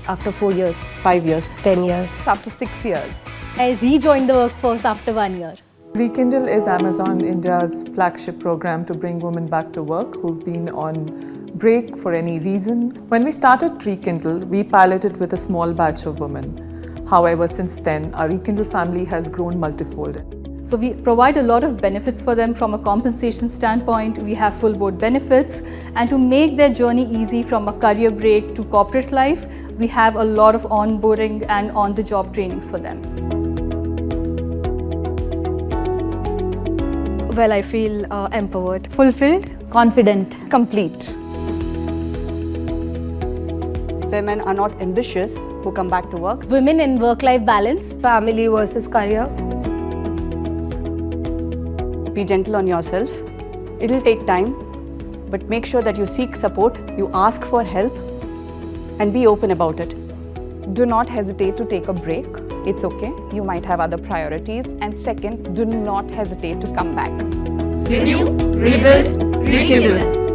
after 4 years, 5 years, 10 years. after 6 years. I rejoined the workforce after 1 year. Rekindle is Amazon India's flagship program to bring women back to work who've been on break for any reason. When we started Rekindle, we piloted with a small batch of women. However, since then, our Rekindle family has grown multifold. So we provide a lot of benefits for them from a compensation standpoint. We have full board benefits, and to make their journey easy from a career break to corporate life, we have a lot of onboarding and on-the-job trainings for them. Well, I feel empowered, Fulfilled, confident, Complete. Women are not ambitious who come back to work. women in work-life balance. family versus career. Be gentle on yourself. It'll take time, but make sure that you seek support, you ask for help, and be open about it. Do not hesitate to take a break. It's okay. You might have other priorities. And second, do not hesitate to come back. Renew, rebuild, rekindle.